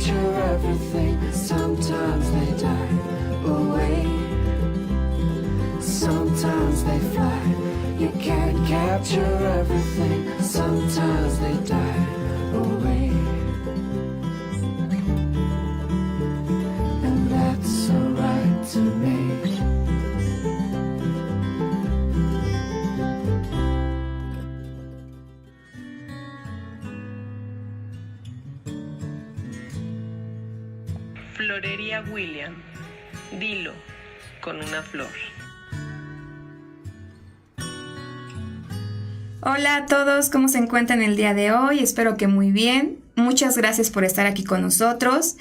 capture everything. Sometimes they die away. Sometimes they fly. You can't capture everything. Sometimes they die away. And that's alright to me. Florería William, dilo con una flor. Hola a todos, ¿cómo se encuentran el día de hoy? Espero que muy bien. Muchas gracias por estar aquí con nosotros.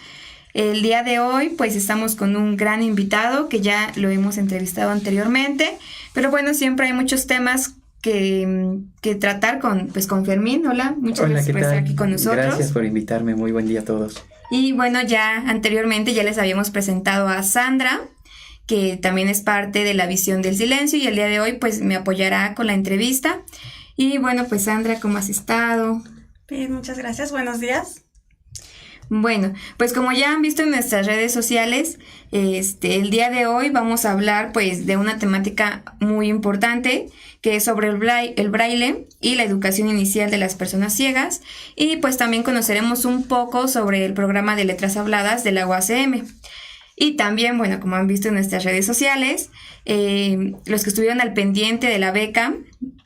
El día de hoy pues estamos con un gran invitado que ya lo hemos entrevistado anteriormente, pero bueno, siempre hay muchos temas que tratar con Fermín. Hola, muchas gracias por estar aquí con nosotros. Gracias por invitarme, muy buen día a todos. Y bueno, ya anteriormente ya les habíamos presentado a Sandra, que también es parte de la Visión del Silencio, y el día de hoy pues me apoyará con la entrevista. Y bueno, pues Sandra, ¿cómo has estado? Bien, muchas gracias. Buenos días. Bueno, pues como ya han visto en nuestras redes sociales, el día de hoy vamos a hablar pues de una temática muy importante, que es sobre el braille y la educación inicial de las personas ciegas, y pues también conoceremos un poco sobre el programa de letras habladas de la UACM. Y también, bueno, como han visto en nuestras redes sociales, los que estuvieron al pendiente de la beca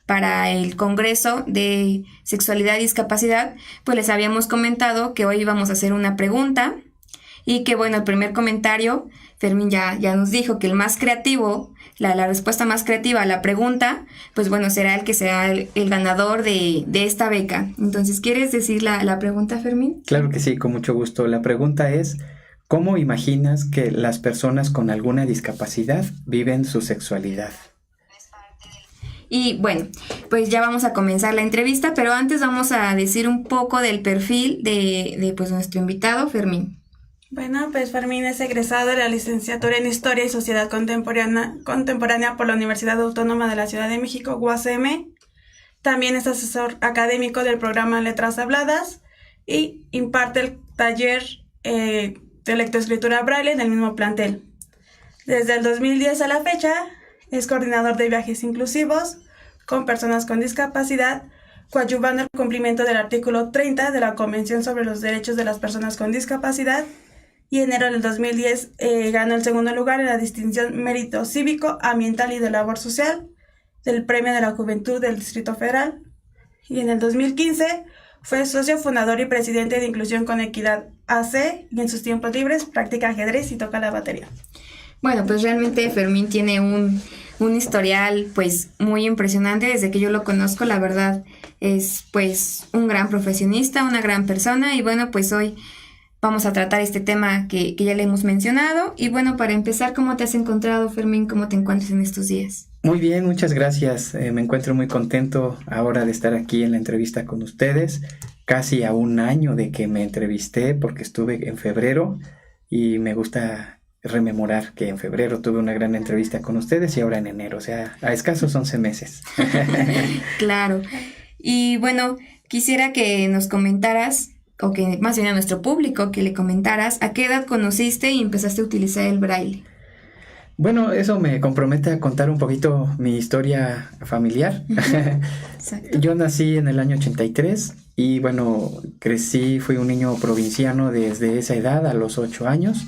para el Congreso de Sexualidad y Discapacidad, pues les habíamos comentado que hoy íbamos a hacer una pregunta, y que bueno, el primer comentario, Fermín ya nos dijo que el más creativo, la respuesta más creativa a la pregunta, pues bueno, será el que sea el ganador de esta beca. Entonces, ¿quieres decir la pregunta, Fermín? Claro que sí, con mucho gusto. La pregunta es: ¿cómo imaginas que las personas con alguna discapacidad viven su sexualidad? Y bueno, pues ya vamos a comenzar la entrevista, pero antes vamos a decir un poco del perfil de pues nuestro invitado, Fermín. Bueno, pues Fermín es egresado de la licenciatura en Historia y Sociedad Contemporánea por la Universidad Autónoma de la Ciudad de México, UACM. También es asesor académico del programa Letras Habladas y imparte el taller de lectoescritura braille en el mismo plantel. Desde el 2010 a la fecha, es coordinador de viajes inclusivos con personas con discapacidad, coadyuvando el cumplimiento del artículo 30 de la Convención sobre los Derechos de las Personas con Discapacidad, y en enero del 2010 ganó el segundo lugar en la distinción Mérito Cívico, Ambiental y de Labor Social del Premio de la Juventud del Distrito Federal, y en el 2015 fue socio fundador y presidente de Inclusión con Equidad AC, y en sus tiempos libres practica ajedrez y toca la batería. Bueno, pues realmente Fermín tiene un historial pues muy impresionante. Desde que yo lo conozco, la verdad es pues un gran profesionista, una gran persona, y bueno, pues hoy vamos a tratar este tema que ya le hemos mencionado. Y bueno, para empezar, ¿cómo te has encontrado, Fermín? ¿Cómo te encuentras en estos días? Muy bien, muchas gracias. Me encuentro muy contento ahora de estar aquí en la entrevista con ustedes. Casi a un año de que me entrevisté, porque estuve en febrero, y me gusta rememorar que en febrero tuve una gran entrevista con ustedes y ahora en enero, o sea, a escasos 11 meses. Claro. Y bueno, quisiera que nos comentaras, o que más bien a nuestro público, que le comentaras a qué edad conociste y empezaste a utilizar el braille. Bueno, eso me compromete a contar un poquito mi historia familiar. Exacto. Yo nací en el año 83 y bueno, crecí, fui un niño provinciano desde esa edad a los 8 años.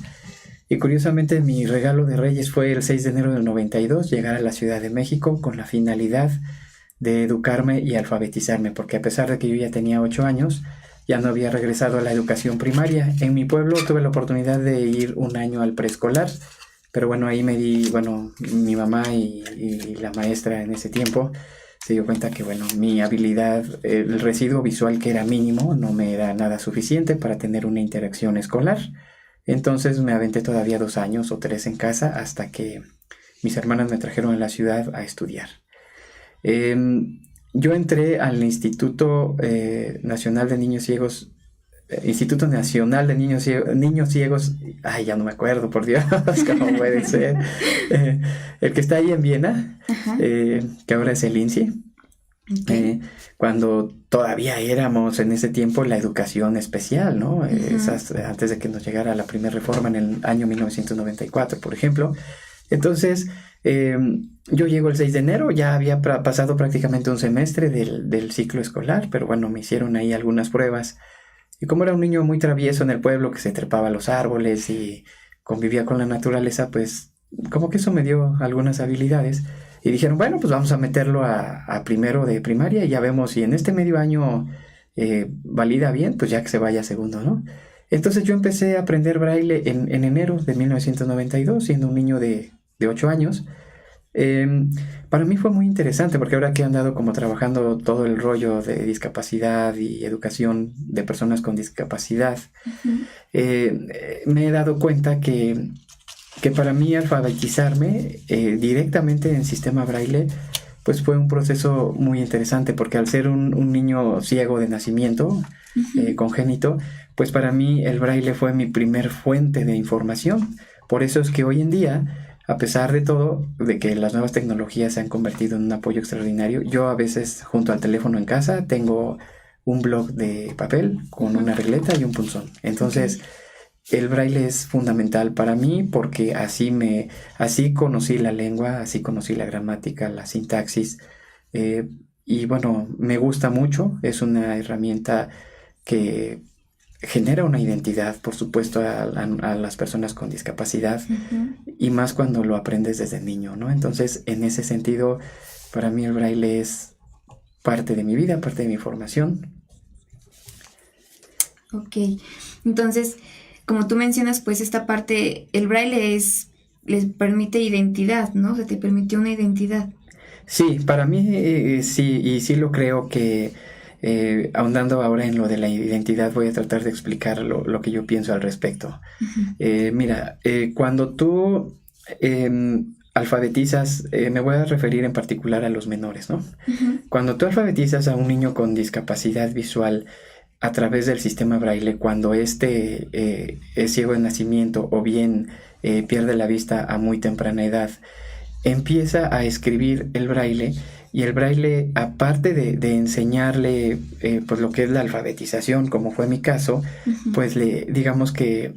Y curiosamente mi regalo de Reyes fue el 6 de enero del 92, llegar a la Ciudad de México con la finalidad de educarme y alfabetizarme, porque a pesar de que yo ya tenía 8 años, ya no había regresado a la educación primaria. En mi pueblo tuve la oportunidad de ir un año al preescolar, pero bueno, ahí mi mamá y la maestra en ese tiempo se dio cuenta que bueno, mi habilidad, el residuo visual que era mínimo, no me era nada suficiente para tener una interacción escolar. Entonces me aventé todavía 2 años o 3 en casa hasta que mis hermanas me trajeron a la ciudad a estudiar. Yo entré al Instituto Nacional de Niños Ciegos, Instituto Nacional de Niños Ciegos, ay, ya no me acuerdo, por Dios, ¿cómo puede ser? El que está ahí en Viena, que ahora es el INSI. Ok. Cuando todavía éramos en ese tiempo la educación especial, ¿no? Antes de que nos llegara la primera reforma en el año 1994, por ejemplo. Entonces, yo llego el 6 de enero, ya había pasado prácticamente un semestre del ciclo escolar, pero bueno, me hicieron ahí algunas pruebas. Y como era un niño muy travieso en el pueblo, que se trepaba a los árboles y convivía con la naturaleza, pues como que eso me dio algunas habilidades. Y dijeron, bueno, pues vamos a meterlo a primero de primaria y ya vemos si en este medio año valida bien, pues ya que se vaya a segundo, ¿no? Entonces yo empecé a aprender braille en enero de 1992, siendo un niño de 8 años. Para mí fue muy interesante porque ahora que he andado como trabajando todo el rollo de discapacidad y educación de personas con discapacidad, me he dado cuenta que para mí alfabetizarme directamente en sistema braille pues fue un proceso muy interesante porque al ser un niño ciego de nacimiento, congénito, pues para mí el braille fue mi primer fuente de información. Por eso es que hoy en día, a pesar de todo, de que las nuevas tecnologías se han convertido en un apoyo extraordinario, yo a veces junto al teléfono en casa tengo un bloc de papel con una regleta y un punzón. Entonces, el braille es fundamental para mí porque así conocí la lengua, así conocí la gramática, la sintaxis. Y bueno, me gusta mucho, es una herramienta que genera una identidad, por supuesto, a las personas con discapacidad, y más cuando lo aprendes desde niño, ¿no? Entonces, en ese sentido, para mí el braille es parte de mi vida, parte de mi formación. Ok, entonces, como tú mencionas, pues esta parte, el braille les permite identidad, ¿no? O sea, te permitió una identidad. Sí, para mí sí, y sí lo creo que ahondando ahora en lo de la identidad voy a tratar de explicar lo que yo pienso al respecto. Mira, cuando tú alfabetizas, me voy a referir en particular a los menores, ¿no? Cuando tú alfabetizas a un niño con discapacidad visual a través del sistema braille, cuando éste es ciego de nacimiento o bien pierde la vista a muy temprana edad, empieza a escribir el braille, y el braille, aparte de enseñarle pues lo que es la alfabetización, como fue mi caso, pues digamos que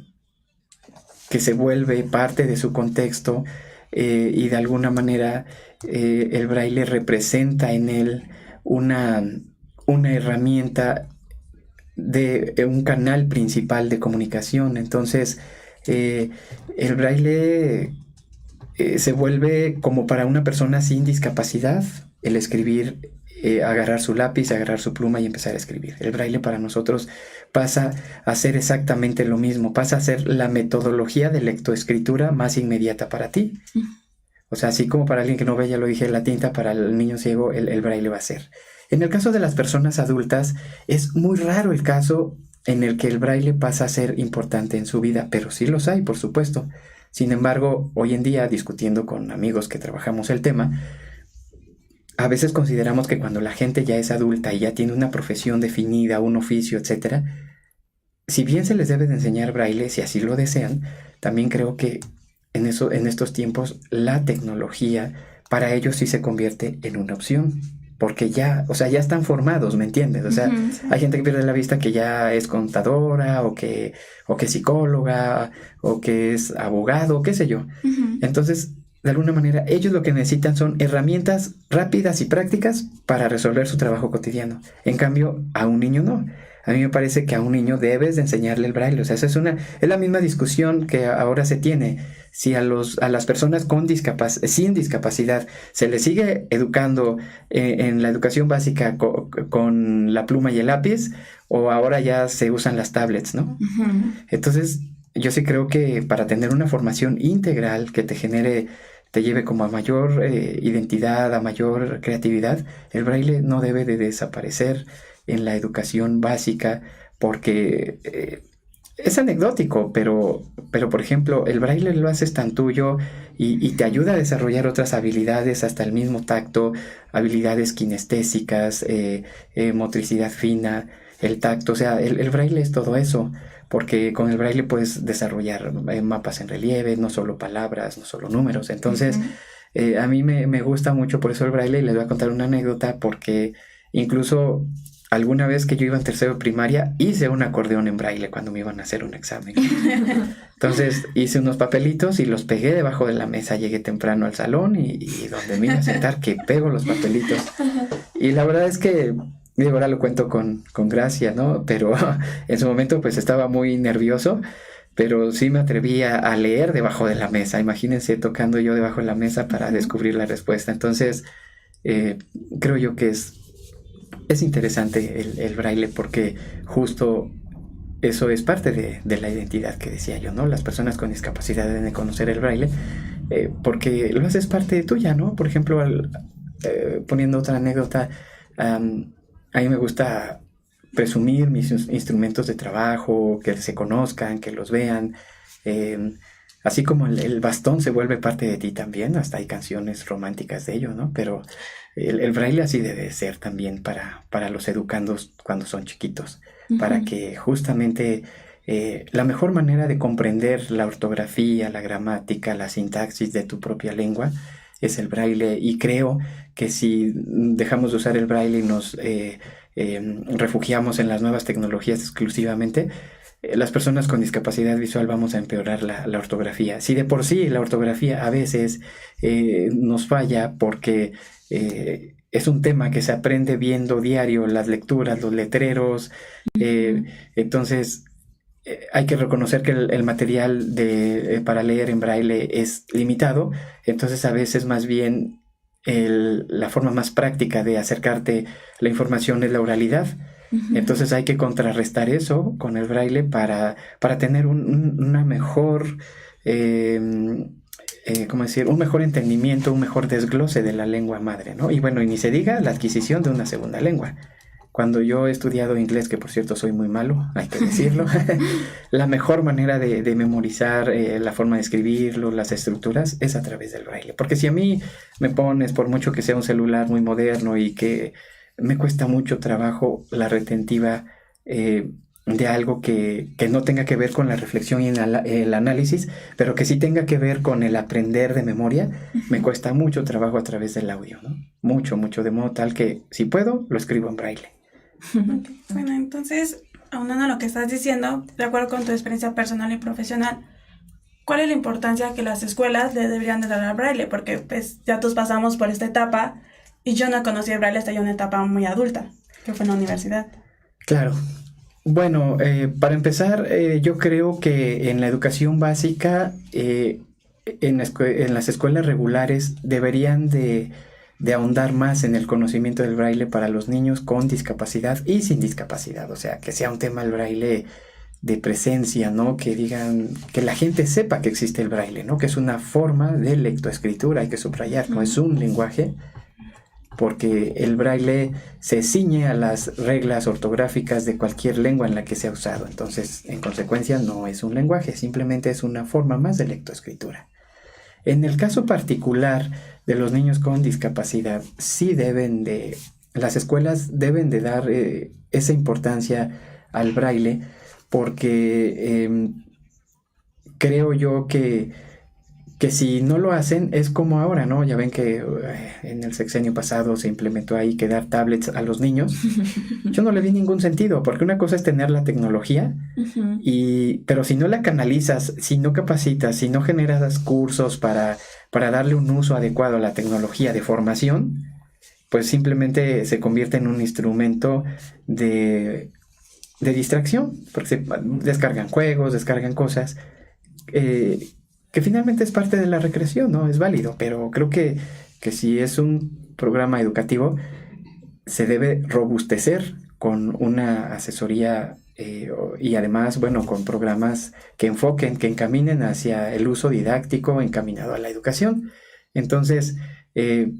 se vuelve parte de su contexto, y de alguna manera el braille representa en él una herramienta de un canal principal de comunicación. Entonces el braille se vuelve como para una persona sin discapacidad el escribir, agarrar su lápiz, agarrar su pluma y empezar a escribir. El braille para nosotros pasa a ser exactamente lo mismo, pasa a ser la metodología de lectoescritura más inmediata para ti. O sea, así como para alguien que no ve, ya lo dije, la tinta, para el niño ciego el braille va a ser. En el caso de las personas adultas, es muy raro el caso en el que el braille pasa a ser importante en su vida, pero sí los hay, por supuesto. Sin embargo, hoy en día, discutiendo con amigos que trabajamos el tema, a veces consideramos que cuando la gente ya es adulta y ya tiene una profesión definida, un oficio, etc., si bien se les debe de enseñar braille, si así lo desean, también creo que en estos tiempos la tecnología para ellos sí se convierte en una opción. Porque ya están formados, ¿me entiendes? O sea, hay gente que pierde la vista que ya es contadora, o que es psicóloga, o que es abogado, qué sé yo. Entonces, de alguna manera, ellos lo que necesitan son herramientas rápidas y prácticas para resolver su trabajo cotidiano. En cambio, a un niño no. A mí me parece que a un niño debes de enseñarle el braille. O sea, es la misma discusión que ahora se tiene. Si a las personas sin discapacidad se les sigue educando en la educación básica con la pluma y el lápiz, o ahora ya se usan las tablets, ¿no? Entonces, yo sí creo que para tener una formación integral que te lleve como a mayor identidad, a mayor creatividad, el braille no debe de desaparecer en la educación básica, porque es anecdótico, pero por ejemplo, el braille lo haces tan tuyo y te ayuda a desarrollar otras habilidades, hasta el mismo tacto, habilidades kinestésicas, motricidad fina, el tacto. O sea, el braille es todo eso, porque con el braille puedes desarrollar mapas en relieve, no solo palabras, no solo números. Entonces, a mí me gusta mucho por eso el braille, y les voy a contar una anécdota, porque Incluso alguna vez que yo iba en tercero de primaria, hice un acordeón en braille cuando me iban a hacer un examen. Entonces hice unos papelitos y los pegué debajo de la mesa. Llegué temprano al salón y donde me iba a sentar, que pego los papelitos. Y la verdad es que, digo, ahora lo cuento con gracia, ¿no? Pero en su momento pues estaba muy nervioso, pero sí me atreví a leer debajo de la mesa. Imagínense tocando yo debajo de la mesa para descubrir la respuesta. Entonces, creo yo que es interesante el braille, porque justo eso es parte de la identidad que decía yo, ¿no? Las personas con discapacidad deben de conocer el braille, porque lo haces parte tuya, ¿no? Por ejemplo, poniendo otra anécdota, a mí me gusta presumir mis instrumentos de trabajo, que se conozcan, que los vean. Así como el bastón se vuelve parte de ti también, hasta hay canciones románticas de ello, ¿no? Pero el braille así debe ser también para los educandos cuando son chiquitos, para que justamente la mejor manera de comprender la ortografía, la gramática, la sintaxis de tu propia lengua es el braille. Y creo que si dejamos de usar el braille y nos refugiamos en las nuevas tecnologías exclusivamente, las personas con discapacidad visual vamos a empeorar la ortografía. Si de por sí la ortografía a veces nos falla porque es un tema que se aprende viendo diario las lecturas, los letreros, entonces hay que reconocer que el material para leer en braille es limitado. Entonces a veces más bien la forma más práctica de acercarte la información es la oralidad. Entonces hay que contrarrestar eso con el braille para tener una mejor, ¿cómo decir? Un mejor entendimiento, un mejor desglose de la lengua madre, ¿no? Y bueno, y ni se diga la adquisición de una segunda lengua. Cuando yo he estudiado inglés, que por cierto soy muy malo, hay que decirlo, la mejor manera de memorizar la forma de escribirlo, las estructuras, es a través del braille. Porque si a mí me pones, por mucho que sea un celular muy moderno y que me cuesta mucho trabajo la retentiva de algo que no tenga que ver con la reflexión y el análisis, pero que sí tenga que ver con el aprender de memoria, me cuesta mucho trabajo a través del audio, ¿no? Mucho, de modo tal que si puedo, lo escribo en braille. Okay. Bueno, entonces, aunando a lo que estás diciendo, de acuerdo con tu experiencia personal y profesional, ¿cuál es la importancia que las escuelas le deberían de dar al braille? Porque pues ya todos pasamos por esta etapa y yo no conocí el braille hasta ya una etapa muy adulta, que fue en la universidad. Claro. Bueno, para empezar, yo creo que en la educación básica, en las escuelas regulares deberían de ahondar más en el conocimiento del braille para los niños con discapacidad y sin discapacidad. O sea, que sea un tema el braille de presencia, ¿no? Que digan, que la gente sepa que existe el braille, ¿no? Que es una forma de lectoescritura, hay que subrayar, no es un lenguaje, porque el braille se ciñe a las reglas ortográficas de cualquier lengua en la que se ha usado. Entonces, en consecuencia, no es un lenguaje, simplemente es una forma más de lectoescritura. En el caso particular de los niños con discapacidad, sí las escuelas deben de dar esa importancia al braille, porque creo yo que si no lo hacen es como ahora, ¿no? Ya ven que en el sexenio pasado se implementó ahí que dar tablets a los niños. Yo no le vi ningún sentido, porque una cosa es tener la tecnología, pero si no la canalizas, si no capacitas, si no generas cursos para darle un uso adecuado a la tecnología de formación, pues simplemente se convierte en un instrumento de distracción, porque se descargan juegos, descargan cosas, que finalmente es parte de la recreación, ¿no? Es válido, pero creo que si es un programa educativo, se debe robustecer con una asesoría y además, bueno, con programas que enfoquen, que encaminen hacia el uso didáctico encaminado a la educación. Entonces,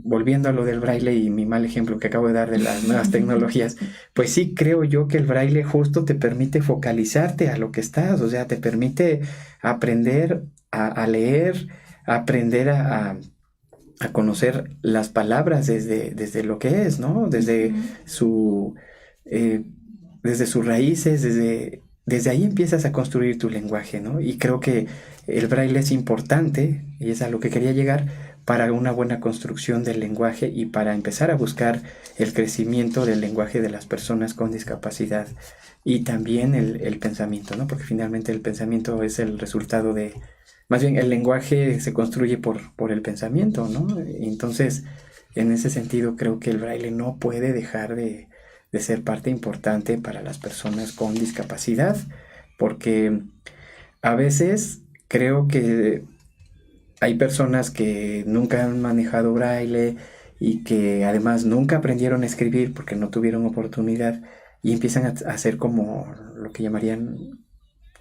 volviendo a lo del braille y mi mal ejemplo que acabo de dar de las nuevas tecnologías, pues sí creo yo que el braille justo te permite focalizarte a lo que estás, o sea, te permite aprender a leer, a aprender a conocer las palabras desde lo que es, ¿no? Desde sus raíces, desde ahí empiezas a construir tu lenguaje, ¿no? Y creo que el braille es importante, y es a lo que quería llegar, para una buena construcción del lenguaje y para empezar a buscar el crecimiento del lenguaje de las personas con discapacidad y también el pensamiento, ¿no? Porque finalmente el pensamiento es el resultado de, más bien el lenguaje se construye por el pensamiento, ¿no? Entonces, en ese sentido creo que el braille no puede dejar de ser parte importante para las personas con discapacidad, porque a veces creo que hay personas que nunca han manejado braille y que además nunca aprendieron a escribir porque no tuvieron oportunidad y empiezan a ser como lo que llamarían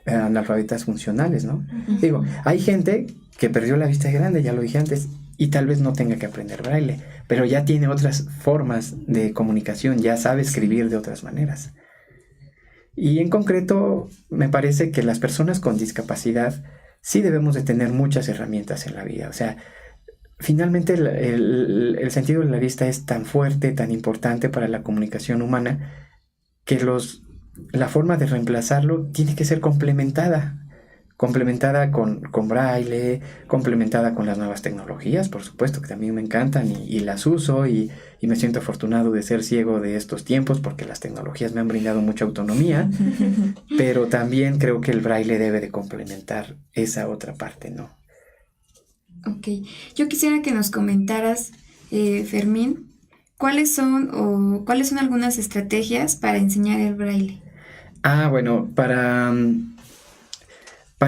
analfabetas funcionales, ¿no? Uh-huh. Digo, hay gente que perdió la vista grande, ya lo dije antes, y tal vez no tenga que aprender braille, pero ya tiene otras formas de comunicación, ya sabe escribir de otras maneras. Y en concreto, me parece que las personas con discapacidad sí debemos de tener muchas herramientas en la vida. O sea, finalmente el sentido de la vista es tan fuerte, tan importante para la comunicación humana, que la forma de reemplazarlo tiene que ser complementada con braille, complementada con las nuevas tecnologías, por supuesto, que también me encantan y las uso y me siento afortunado de ser ciego de estos tiempos porque las tecnologías me han brindado mucha autonomía, pero también creo que el braille debe de complementar esa otra parte, ¿no? Ok, yo quisiera que nos comentaras, Fermín, ¿cuáles son algunas estrategias para enseñar el braille? Bueno, Para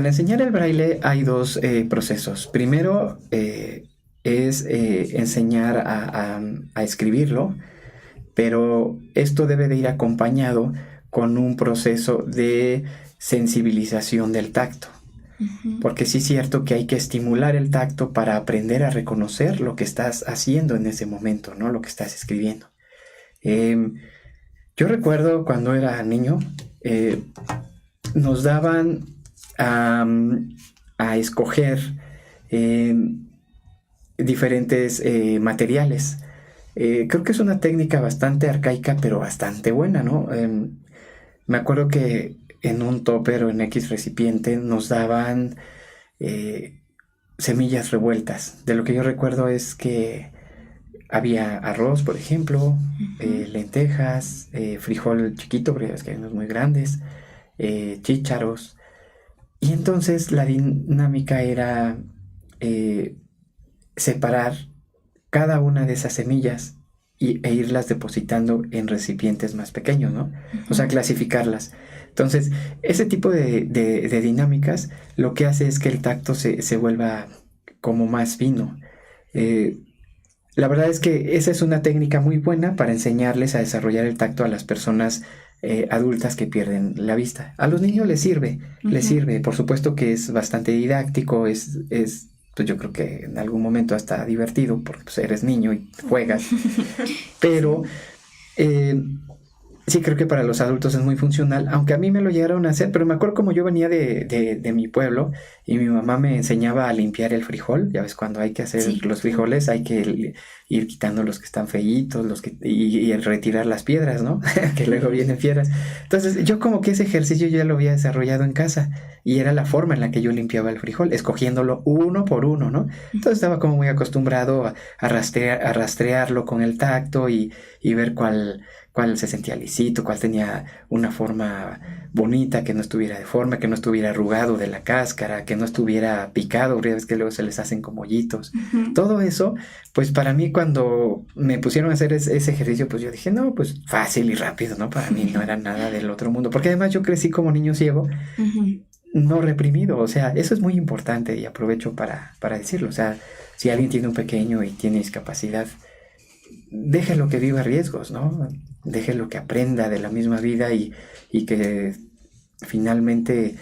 enseñar el braille hay dos procesos. Primero es enseñar a escribirlo, pero esto debe de ir acompañado con un proceso de sensibilización del tacto. Uh-huh. Porque sí es cierto que hay que estimular el tacto para aprender a reconocer lo que estás haciendo en ese momento, ¿no? Lo que estás escribiendo. Yo recuerdo cuando era niño, nos daban a escoger diferentes materiales. Creo que es una técnica bastante arcaica, pero bastante buena, ¿no? Me acuerdo que en un tupper o en X recipiente nos daban semillas revueltas. De lo que yo recuerdo es que había arroz, por ejemplo, uh-huh. Lentejas, frijol chiquito, porque es que hay unos muy grandes, chícharos. Y entonces la dinámica era separar cada una de esas semillas e irlas depositando en recipientes más pequeños, ¿no? Uh-huh. O sea, clasificarlas. Entonces, ese tipo de dinámicas lo que hace es que el tacto se vuelva como más fino. La verdad es que esa es una técnica muy buena para enseñarles a desarrollar el tacto a las personas adultas que pierden la vista. A los niños les sirve, uh-huh. les sirve. Por supuesto que es bastante didáctico, pues yo creo que en algún momento hasta divertido, porque pues eres niño y juegas. Pero sí creo que para los adultos es muy funcional, aunque a mí me lo llegaron a hacer, pero me acuerdo como yo venía de mi pueblo y mi mamá me enseñaba a limpiar el frijol. Ya ves, cuando hay que hacer los frijoles hay que ir quitando los que están feitos, y retirar las piedras, ¿no? Que luego vienen piedras. Entonces yo como que ese ejercicio ya lo había desarrollado en casa y era la forma en la que yo limpiaba el frijol, escogiéndolo uno por uno, ¿no? Entonces estaba como muy acostumbrado a rastrearlo con el tacto y ver cuál se sentía lisito, cuál tenía una forma bonita, que no estuviera deforme, que no estuviera arrugado de la cáscara, que no estuviera picado, ves que luego se les hacen como hoyitos. Uh-huh. Todo eso, pues para mí cuando me pusieron a hacer ese ejercicio, pues yo dije, no, pues fácil y rápido, ¿no? Para mí no era nada del otro mundo, porque además yo crecí como niño ciego, uh-huh. no reprimido, o sea, eso es muy importante y aprovecho para decirlo. O sea, si alguien tiene un pequeño y tiene discapacidad, déjelo que viva riesgos, ¿no? Déjelo que aprenda de la misma vida y que finalmente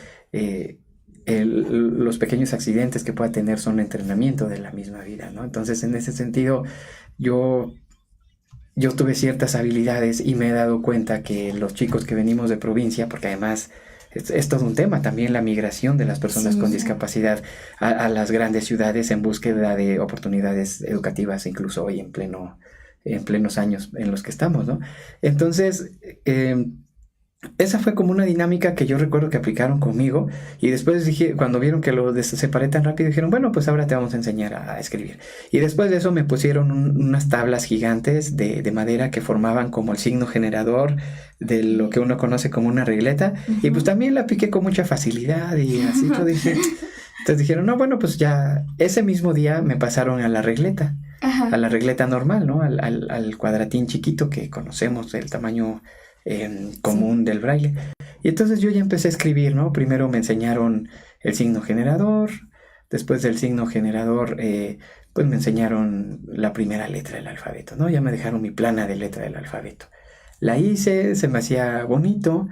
los pequeños accidentes que pueda tener son entrenamiento de la misma vida, ¿no? Entonces, en ese sentido, yo tuve ciertas habilidades y me he dado cuenta que los chicos que venimos de provincia, porque además es todo un tema también la migración de las personas con discapacidad a las grandes ciudades en búsqueda de oportunidades educativas, incluso hoy en plenos años en los que estamos, ¿no? Entonces, esa fue como una dinámica que yo recuerdo que aplicaron conmigo, y después dije, cuando vieron que lo separé tan rápido, dijeron, bueno, pues ahora te vamos a enseñar a escribir. Y después de eso me pusieron unas tablas gigantes de madera que formaban como el signo generador de lo que uno conoce como una regleta, y pues también la apliqué con mucha facilidad y así todo dije. Entonces dijeron, no, bueno, pues ya ese mismo día me pasaron a la regleta, a la regleta normal, ¿no? Al cuadratín chiquito que conocemos, del tamaño común del braille. Y entonces yo ya empecé a escribir, ¿no? Primero me enseñaron el signo generador, después del signo generador, pues me enseñaron la primera letra del alfabeto, ¿no? Ya me dejaron mi plana de letra del alfabeto. La hice, se me hacía bonito,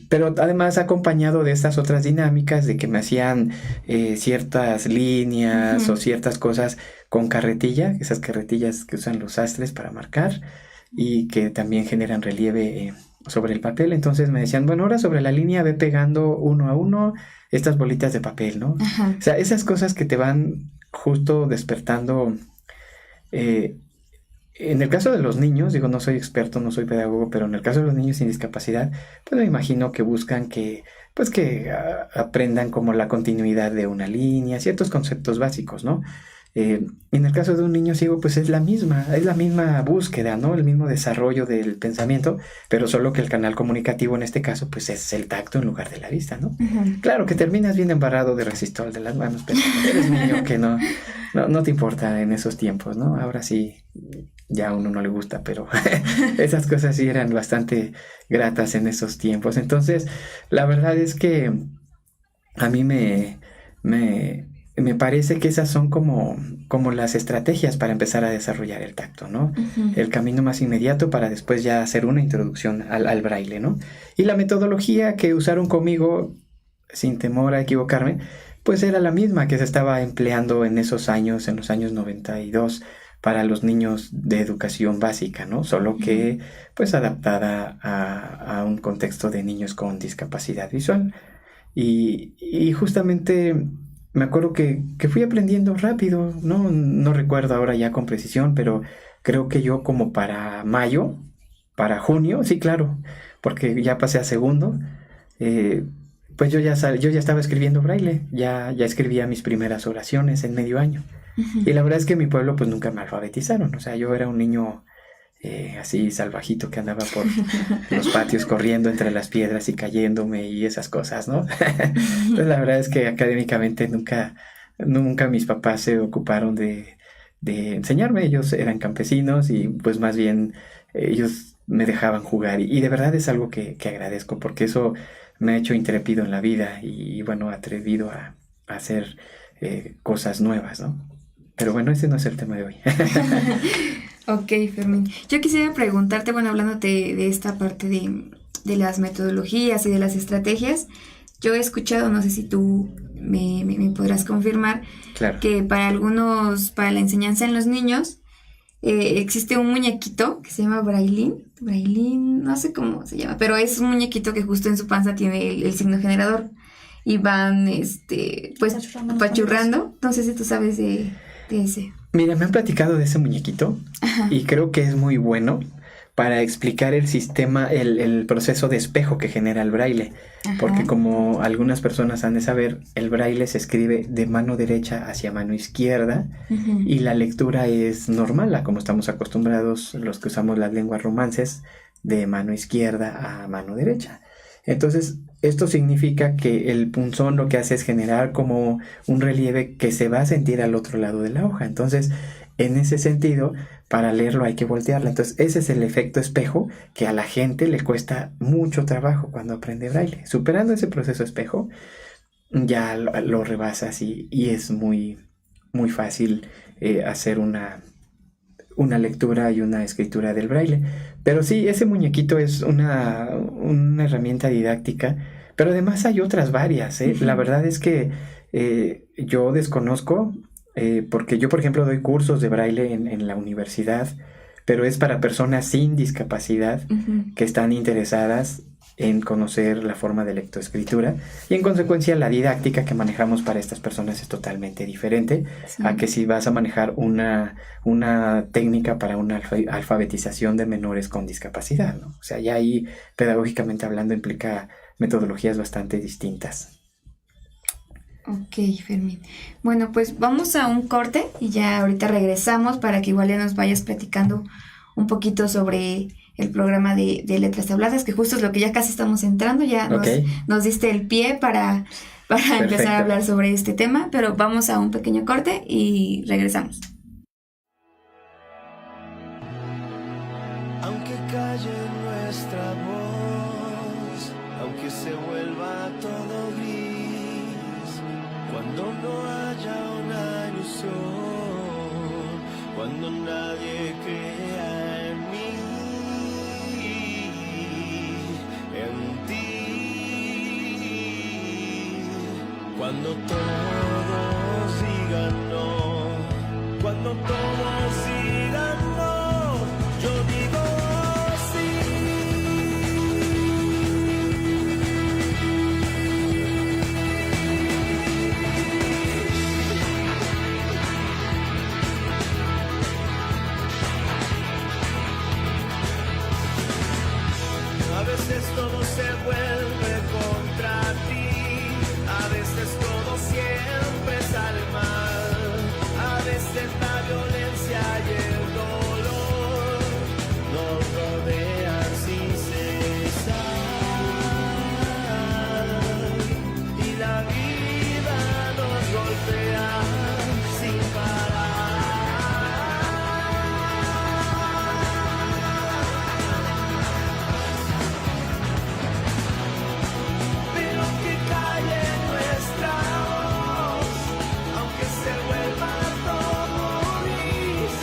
pero además acompañado de estas otras dinámicas de que me hacían ciertas líneas o ciertas cosas con carretilla, esas carretillas que usan los sastres para marcar y que también generan relieve sobre el papel. Entonces me decían, bueno, ahora sobre la línea ve pegando uno a uno estas bolitas de papel, ¿no? O sea, esas cosas que te van justo despertando. En el caso de los niños, digo, no soy experto, no soy pedagogo, pero en el caso de los niños sin discapacidad, pues me imagino que buscan que aprendan como la continuidad de una línea, ciertos conceptos básicos, ¿no? En el caso de un niño ciego, pues es la misma búsqueda, ¿no? El mismo desarrollo del pensamiento, pero solo que el canal comunicativo en este caso, pues es el tacto en lugar de la vista, ¿no? Claro que terminas bien embarrado de resistol de las manos, pero eres niño que no te importa en esos tiempos, ¿no? Ahora sí, ya a uno no le gusta, pero esas cosas sí eran bastante gratas en esos tiempos. Entonces, la verdad es que a mí me parece que esas son como las estrategias para empezar a desarrollar el tacto, ¿no? El camino más inmediato para después ya hacer una introducción al braille, ¿no? Y la metodología que usaron conmigo, sin temor a equivocarme, pues era la misma que se estaba empleando en esos años, en los años 92, para los niños de educación básica, ¿no? Solo que, pues, adaptada a un contexto de niños con discapacidad visual. Y justamente me acuerdo que fui aprendiendo rápido, ¿no? No recuerdo ahora ya con precisión, pero creo que yo como para mayo, para junio, sí, claro, porque ya pasé a segundo, pues yo ya estaba escribiendo braille, ya escribía mis primeras oraciones en medio año. Y la verdad es que en mi pueblo pues nunca me alfabetizaron, o sea, yo era un niño así salvajito que andaba por los patios corriendo entre las piedras y cayéndome y esas cosas, ¿no? Entonces la verdad es que académicamente nunca mis papás se ocuparon de enseñarme. Ellos eran campesinos y pues más bien ellos me dejaban jugar y de verdad es algo que agradezco porque eso me ha hecho intrépido en la vida y bueno, atrevido a hacer cosas nuevas, ¿no? Pero bueno, ese no es el tema de hoy. Ok, Fermín. Yo quisiera preguntarte, bueno, hablándote de esta parte de las metodologías y de las estrategias, yo he escuchado, no sé si tú me podrás confirmar, claro, que para la enseñanza en los niños, existe un muñequito que se llama Brailín, no sé cómo se llama, pero es un muñequito que justo en su panza tiene el signo generador y van, pues, pachurrando. No sé si tú sabes de ese. Mira, me han platicado de ese muñequito. Ajá. Y creo que es muy bueno para explicar el sistema, el proceso de espejo que genera el braille. Ajá. Porque como algunas personas han de saber, el braille se escribe de mano derecha hacia mano izquierda. Uh-huh. Y la lectura es normal, como estamos acostumbrados los que usamos las lenguas romances, de mano izquierda a mano derecha. Entonces, esto significa que el punzón lo que hace es generar como un relieve que se va a sentir al otro lado de la hoja. Entonces, en ese sentido, para leerlo hay que voltearla. Entonces, ese es el efecto espejo que a la gente le cuesta mucho trabajo cuando aprende braille. Superando ese proceso espejo, ya lo rebasas y es muy, muy fácil hacer una lectura y una escritura del braille. Pero sí, ese muñequito es una herramienta didáctica, pero además hay otras varias, ¿eh? Uh-huh. La verdad es que yo desconozco, porque yo, por ejemplo, doy cursos de braille en la universidad, pero es para personas sin discapacidad, uh-huh, que están interesadas en conocer la forma de lectoescritura y en consecuencia la didáctica que manejamos para estas personas es totalmente diferente a que si vas a manejar una técnica para una alfabetización de menores con discapacidad, ¿no? O sea, ya ahí pedagógicamente hablando implica metodologías bastante distintas. Ok, Fermín. Bueno, pues vamos a un corte y ya ahorita regresamos para que igual ya nos vayas platicando un poquito sobre el programa de letras habladas, que justo es lo que ya casi estamos entrando, ya nos diste el pie para empezar a hablar sobre este tema, pero vamos a un pequeño corte y regresamos. Aunque calle nuestra voz, aunque se vuelva todo gris, cuando no haya una ilusión, cuando nadie crea en mí, en ti, cuando todos digan no, cuando todos digan no, yo digo sí. A veces todo se vuelve contra ti, a veces todo siempre sale mal, a veces la violencia y el dolor nos rodean sin cesar, y la vida nos golpea sin pero que calle nuestra voz, aunque se vuelva todo gris,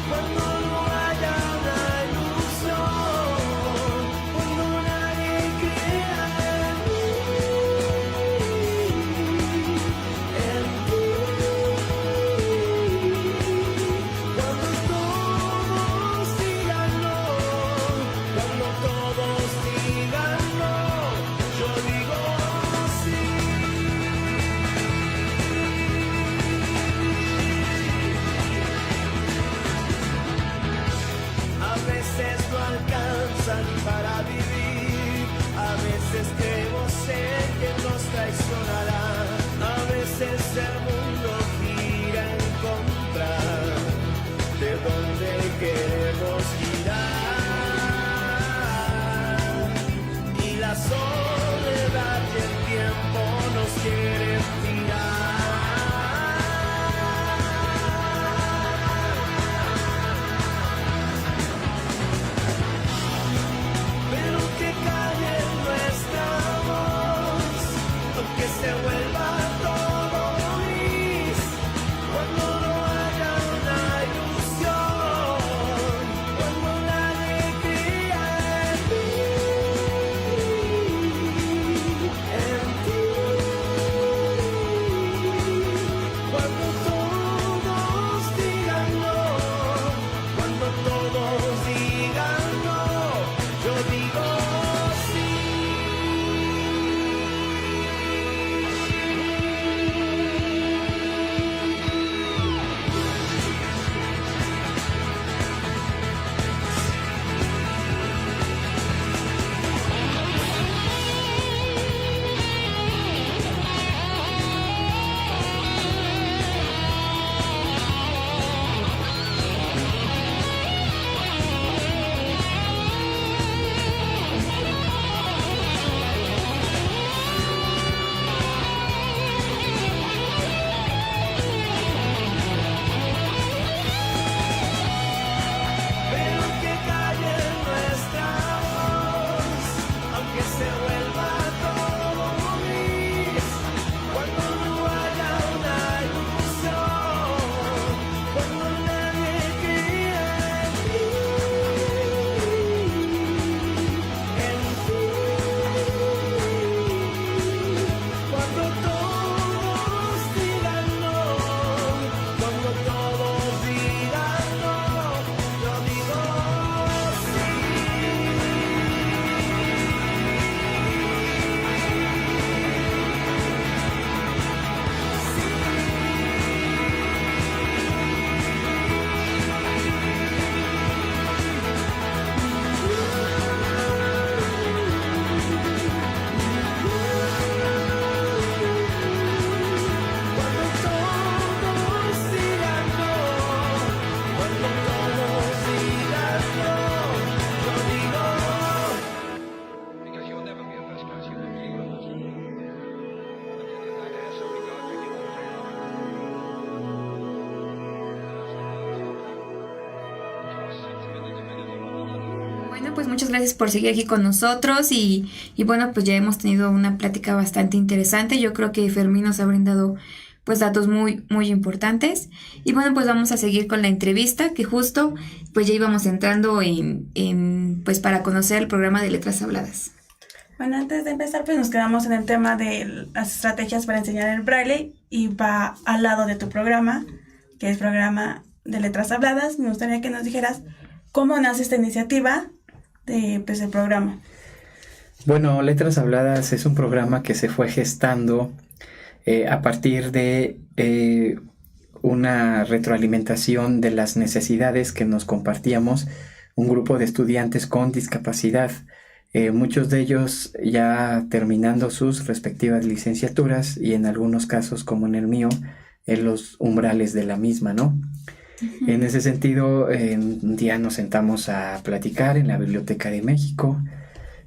cuando no haya una ilusión, cuando nadie crea en mí, cuando todos digan no, cuando todos digan no, yo digo sí. A veces no alcanzan para vivir, a veces creemos en que nos traicionará, a veces el mundo gira en contra de donde queremos girar, y la soledad y el tiempo nos quieren tirar. Pero que calle nuestra voz, aunque se vuelva todo gris, cuando no haya una ilusión, Bueno, pues muchas gracias por seguir aquí con nosotros y bueno, pues ya hemos tenido una plática bastante interesante. Yo creo que Fermín nos ha brindado pues datos muy, muy importantes. Y bueno, pues vamos a seguir con la entrevista, que justo pues ya íbamos entrando en pues para conocer el programa de Letras Habladas. Bueno, antes de empezar, pues nos quedamos en el tema de las estrategias para enseñar el braille y va al lado de tu programa, que es programa de Letras Habladas. Me gustaría que nos dijeras cómo nace esta iniciativa de pues, el programa. Bueno, Letras Habladas es un programa que se fue gestando a partir de una retroalimentación de las necesidades que nos compartíamos un grupo de estudiantes con discapacidad. Muchos de ellos ya terminando sus respectivas licenciaturas y en algunos casos, como en el mío, en los umbrales de la misma, ¿no? Uh-huh. En ese sentido, un día nos sentamos a platicar en la Biblioteca de México,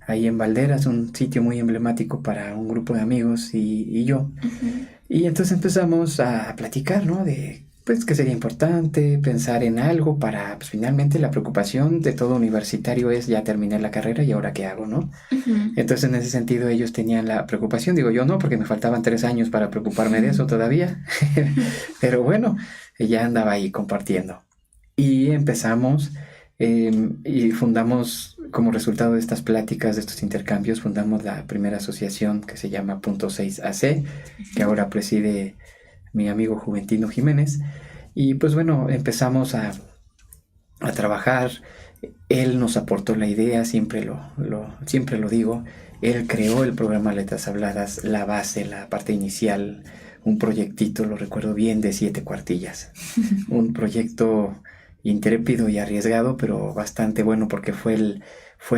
ahí en Valderas, un sitio muy emblemático para un grupo de amigos y yo. Uh-huh. Y entonces empezamos a platicar, ¿no? De pues que sería importante pensar en algo para, pues finalmente la preocupación de todo universitario es ya terminé la carrera y ahora qué hago, ¿no? Uh-huh. Entonces en ese sentido ellos tenían la preocupación, digo yo no, porque me faltaban 3 años para preocuparme de eso todavía, pero bueno, ya andaba ahí compartiendo. Y empezamos y fundamos, como resultado de estas pláticas, de estos intercambios, fundamos la primera asociación que se llama Punto 6 AC, que ahora preside mi amigo Juventino Jiménez, y pues bueno, empezamos a trabajar. Él nos aportó la idea, siempre lo digo, él creó el programa Letras Habladas, la base, la parte inicial, un proyectito, lo recuerdo bien, de 7 cuartillas, un proyecto intrépido y arriesgado, pero bastante bueno porque fue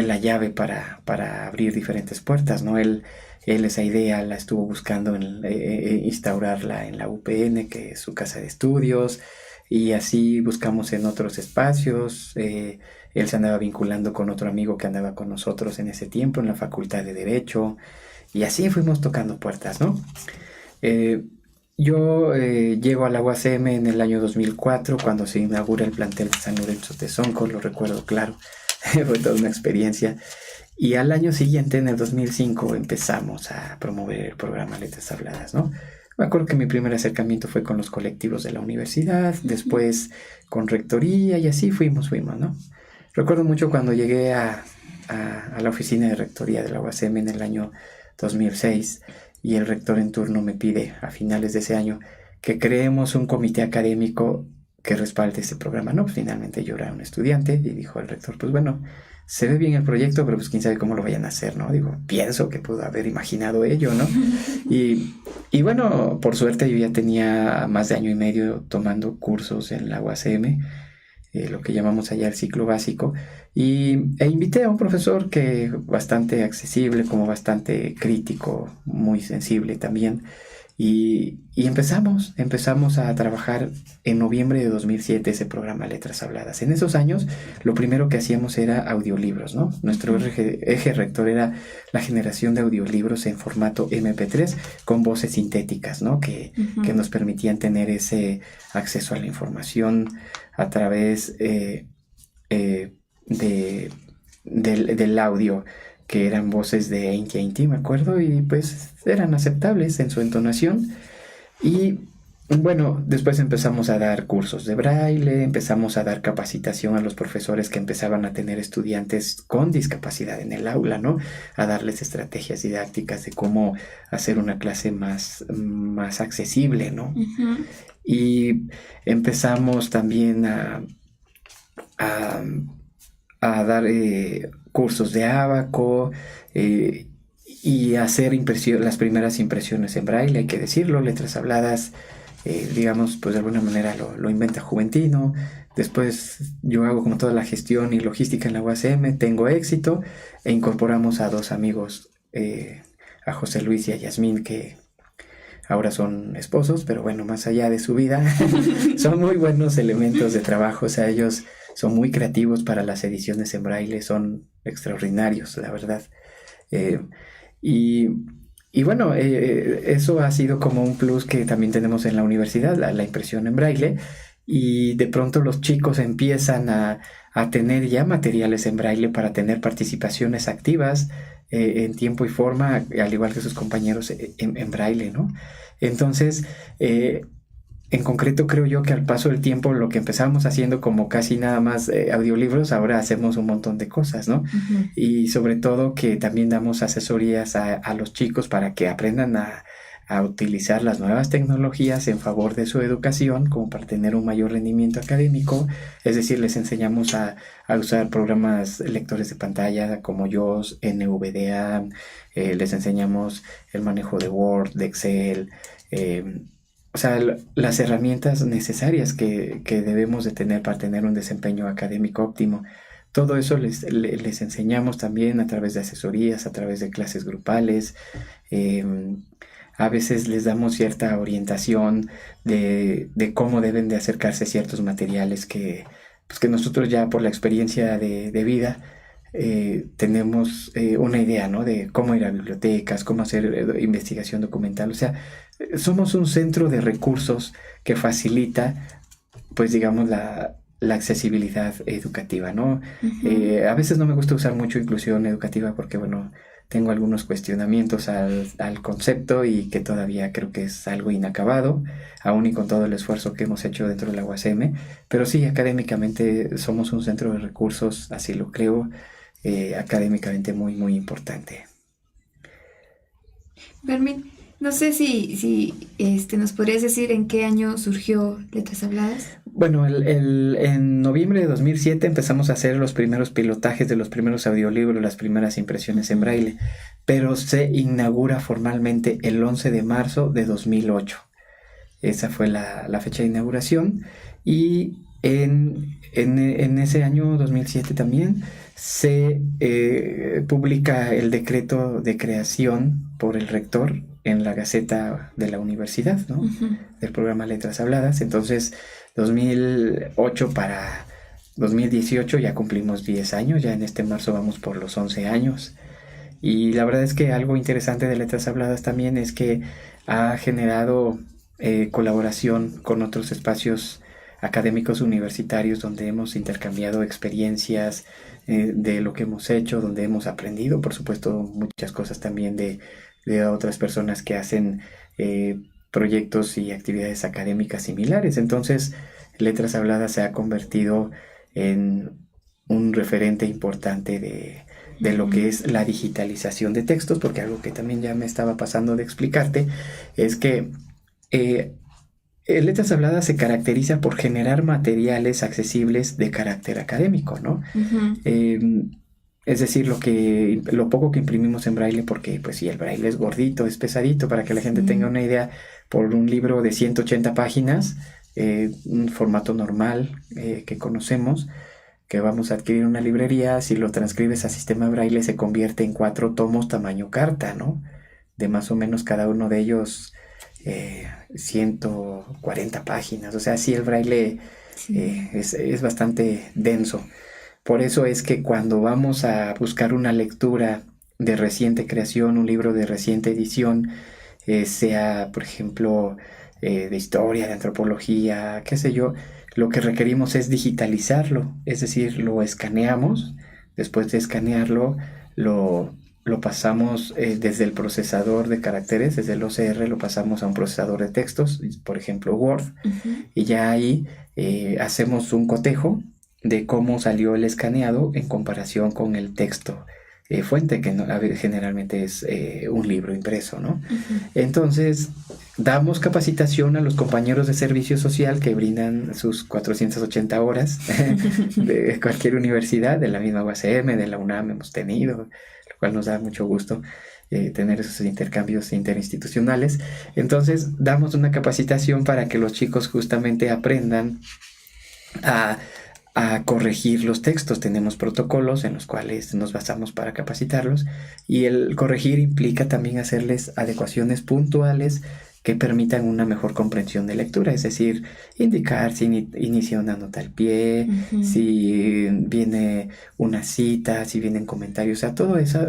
la llave para abrir diferentes puertas, ¿no? Él esa idea la estuvo buscando instaurarla en la UPN, que es su casa de estudios, y así buscamos en otros espacios. Él se andaba vinculando con otro amigo que andaba con nosotros en ese tiempo en la Facultad de Derecho, y así fuimos tocando puertas, ¿no? Yo llego a la UACM en el año 2004, cuando se inaugura el plantel de San Lorenzo Tezonco, lo recuerdo claro, fue toda una experiencia. Y al año siguiente, en el 2005, empezamos a promover el programa Letras Habladas, ¿no? Me acuerdo que mi primer acercamiento fue con los colectivos de la universidad, después con rectoría, y así fuimos, ¿no? Recuerdo mucho cuando llegué a la oficina de rectoría de la UACM en el año 2006, y el rector en turno me pide, a finales de ese año, que creemos un comité académico que respalde este programa, ¿no? Pues finalmente yo era un estudiante, y dijo el rector, pues bueno, se ve bien el proyecto, pero pues quién sabe cómo lo vayan a hacer, ¿no? Digo, pienso que pudo haber imaginado ello, ¿no? Y bueno, por suerte yo ya tenía más de 1 año y medio tomando cursos en la UACM, lo que llamamos allá el ciclo básico, e invité a un profesor que bastante accesible, como bastante crítico, muy sensible también, y empezamos a trabajar en noviembre de 2007 ese programa Letras Habladas. En esos años lo primero que hacíamos era audiolibros, ¿no? Nuestro eje rector era la generación de audiolibros en formato MP3 con voces sintéticas, ¿no? Que nos permitían tener ese acceso a la información a través del audio, que eran voces de AT&T, me acuerdo, y pues eran aceptables en su entonación. Y bueno, después empezamos a dar cursos de braille, empezamos a dar capacitación a los profesores que empezaban a tener estudiantes con discapacidad en el aula, ¿no? A darles estrategias didácticas de cómo hacer una clase más accesible, ¿no? Uh-huh. Y empezamos también a dar cursos de ábaco y hacer las primeras impresiones en braille, hay que decirlo. Letras Habladas, digamos, pues de alguna manera lo inventa Juventino. Después yo hago como toda la gestión y logística en la UACM, tengo éxito, e incorporamos a 2 amigos, a José Luis y a Yasmín, que ahora son esposos, pero bueno, más allá de su vida, son muy buenos elementos de trabajo. O sea, ellos son muy creativos para las ediciones en braille, son extraordinarios, la verdad. Y bueno, eso ha sido como un plus que también tenemos en la universidad, la impresión en braille. y de pronto los chicos empiezan a tener ya materiales en braille para tener participaciones activas en tiempo y forma, al igual que sus compañeros en braille, ¿no? Entonces, en concreto creo yo que al paso del tiempo lo que empezábamos haciendo como casi nada más audiolibros, ahora hacemos un montón de cosas, ¿no? Uh-huh. Y sobre todo que también damos asesorías a los chicos para que aprendan a utilizar las nuevas tecnologías en favor de su educación, como para tener un mayor rendimiento académico. Es decir, les enseñamos a usar programas lectores de pantalla como JAWS, NVDA, les enseñamos el manejo de Word, de Excel, o sea, las herramientas necesarias que debemos de tener para tener un desempeño académico óptimo. Todo eso les enseñamos también a través de asesorías, a través de clases grupales. A veces les damos cierta orientación de cómo deben de acercarse ciertos materiales que nosotros ya por la experiencia de vida tenemos una idea, ¿no? De cómo ir a bibliotecas, cómo hacer investigación documental. O sea, somos un centro de recursos que facilita, pues digamos, la accesibilidad educativa, ¿no? Uh-huh. A veces no me gusta usar mucho inclusión educativa porque, bueno, tengo algunos cuestionamientos al concepto y que todavía creo que es algo inacabado, aún y con todo el esfuerzo que hemos hecho dentro de la UASM, pero sí, académicamente somos un centro de recursos, así lo creo, académicamente muy, muy importante. Fermín, no sé si nos podrías decir en qué año surgió Letras Habladas. Bueno, en noviembre de 2007 empezamos a hacer los primeros pilotajes de los primeros audiolibros, las primeras impresiones en braille, pero se inaugura formalmente el 11 de marzo de 2008. Esa fue la fecha de inauguración, y en ese año 2007 también se publica el decreto de creación por el rector en la Gaceta de la Universidad, ¿no? Uh-huh. Del programa Letras Habladas. Entonces, 2008 para 2018 ya cumplimos 10 años, ya en este marzo vamos por los 11 años. Y la verdad es que algo interesante de Letras Habladas también es que ha generado colaboración con otros espacios académicos universitarios donde hemos intercambiado experiencias de lo que hemos hecho, donde hemos aprendido, por supuesto, muchas cosas también de otras personas que hacen proyectos y actividades académicas similares. Entonces, Letras Habladas se ha convertido en un referente importante de lo que es la digitalización de textos, porque algo que también ya me estaba pasando de explicarte es que Letras Habladas se caracteriza por generar materiales accesibles de carácter académico, ¿no? Uh-huh. Es decir, lo poco que imprimimos en braille, porque pues sí, el braille es gordito, es pesadito, para que la gente tenga una idea, por un libro de 180 páginas, un formato normal que conocemos, que vamos a adquirir en una librería, si lo transcribes a sistema braille se convierte en 4 tomos tamaño carta, ¿no? De más o menos cada uno de ellos 140 páginas, o sea, sí, el braille es bastante denso. Por eso es que cuando vamos a buscar una lectura de reciente creación, un libro de reciente edición, sea, por ejemplo, de historia, de antropología, qué sé yo, lo que requerimos es digitalizarlo, es decir, lo escaneamos, después de escanearlo, lo pasamos desde el procesador de caracteres, desde el OCR, lo pasamos a un procesador de textos, por ejemplo, Word, uh-huh. Y ya ahí hacemos un cotejo de cómo salió el escaneado en comparación con el texto fuente, que generalmente es un libro impreso, ¿no? Uh-huh. Entonces, damos capacitación a los compañeros de servicio social que brindan sus 480 horas de cualquier universidad, de la misma UASM, de la UNAM hemos tenido, lo cual nos da mucho gusto tener esos intercambios interinstitucionales. Entonces, damos una capacitación para que los chicos justamente aprendan a corregir los textos. Tenemos protocolos en los cuales nos basamos para capacitarlos, y el corregir implica también hacerles adecuaciones puntuales que permitan una mejor comprensión de lectura, es decir, indicar si inicia una nota al pie, uh-huh. Si viene una cita, si vienen comentarios, o sea, todo eso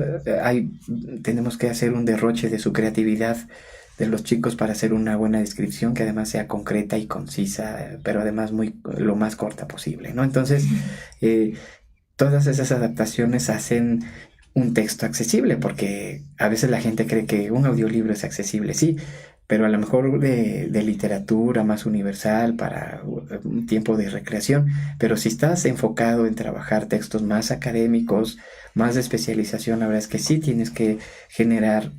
tenemos que hacer un derroche de su creatividad de los chicos para hacer una buena descripción que además sea concreta y concisa, pero además lo más corta posible, ¿no? Entonces, todas esas adaptaciones hacen un texto accesible, porque a veces la gente cree que un audiolibro es accesible, sí, pero a lo mejor de literatura más universal para un tiempo de recreación. Pero si estás enfocado en trabajar textos más académicos, más de especialización, la verdad es que sí tienes que generar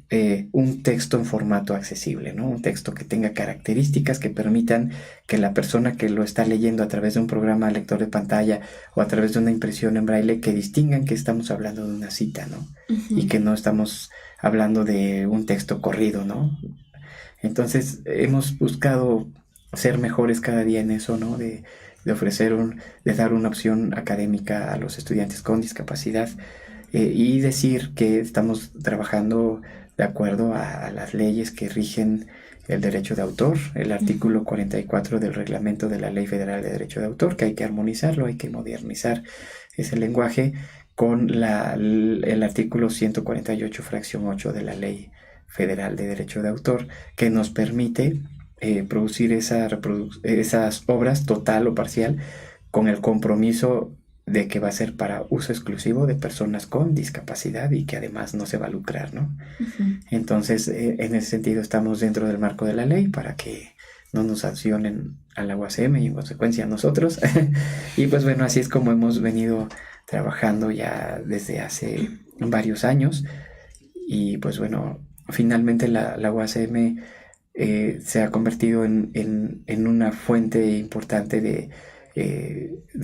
un texto en formato accesible, ¿no? Un texto que tenga características que permitan que la persona que lo está leyendo a través de un programa lector de pantalla o a través de una impresión en braille, que distingan que estamos hablando de una cita, ¿no? Uh-huh. Y que no estamos hablando de un texto corrido, ¿no? Entonces hemos buscado ser mejores cada día en eso, ¿no? De dar una opción académica a los estudiantes con discapacidad, y decir que estamos trabajando de acuerdo a las leyes que rigen el derecho de autor, el artículo 44 del reglamento de la Ley Federal de Derecho de Autor, que hay que armonizarlo, hay que modernizar ese lenguaje con el artículo 148, fracción 8 de la Ley Federal de Derecho de Autor, que nos permite producir esas obras total o parcial con el compromiso de que va a ser para uso exclusivo de personas con discapacidad y que además no se va a lucrar, ¿no? Uh-huh. Entonces, en ese sentido estamos dentro del marco de la ley para que no nos sancionen a la UACM y en consecuencia a nosotros. Y pues bueno, así es como hemos venido trabajando ya desde hace varios años. Y pues bueno, finalmente la UACM se ha convertido en una fuente importante de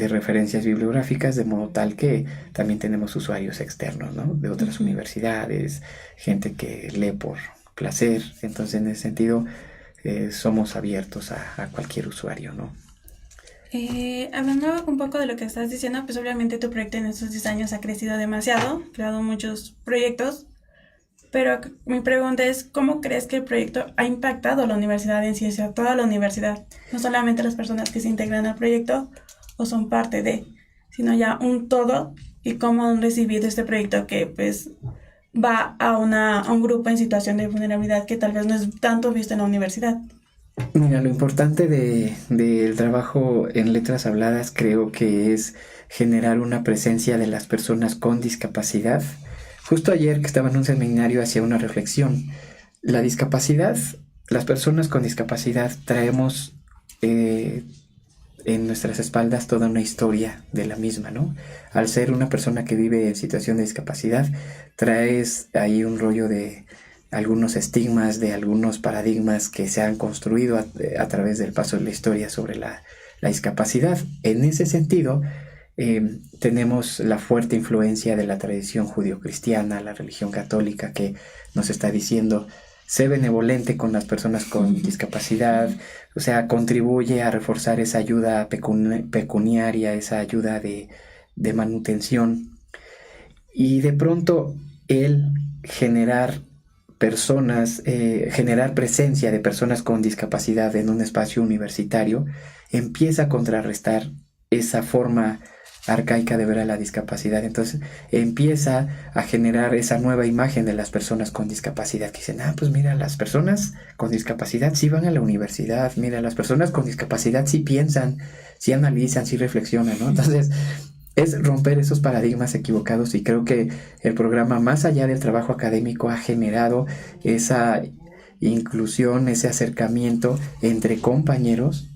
referencias bibliográficas, de modo tal que también tenemos usuarios externos, ¿no? De otras uh-huh. universidades, gente que lee por placer. Entonces, en ese sentido, somos abiertos a cualquier usuario, ¿no? Hablando un poco de lo que estás diciendo, pues obviamente tu proyecto en estos 10 años ha crecido demasiado, creado muchos proyectos, pero mi pregunta es, ¿cómo crees que el proyecto ha impactado a la universidad en sí, o sea, toda la universidad? No solamente las personas que se integran al proyecto o son parte de, sino ya un todo, y cómo han recibido este proyecto que pues va a un grupo en situación de vulnerabilidad que tal vez no es tanto visto en la universidad. Mira, lo importante del trabajo en letras habladas creo que es generar una presencia de las personas con discapacidad. Justo ayer que estaba en un seminario hacía una reflexión. La discapacidad, las personas con discapacidad traemos en nuestras espaldas toda una historia de la misma, ¿no? Al ser una persona que vive en situación de discapacidad, traes ahí un rollo de algunos estigmas, de algunos paradigmas que se han construido a través del paso de la historia sobre la discapacidad. En ese sentido, tenemos la fuerte influencia de la tradición judio-cristiana, la religión católica, que nos está diciendo: sé benevolente con las personas con discapacidad, o sea, contribuye a reforzar esa ayuda pecuniaria, esa ayuda de manutención. Y de pronto el generar presencia de personas con discapacidad en un espacio universitario empieza a contrarrestar esa forma arcaica de ver a la discapacidad. Entonces empieza a generar esa nueva imagen de las personas con discapacidad, que dicen: pues mira, las personas con discapacidad sí van a la universidad, mira, las personas con discapacidad sí piensan, sí analizan, sí reflexionan, ¿no? Entonces es romper esos paradigmas equivocados, y creo que el programa, más allá del trabajo académico, ha generado esa inclusión, ese acercamiento entre compañeros.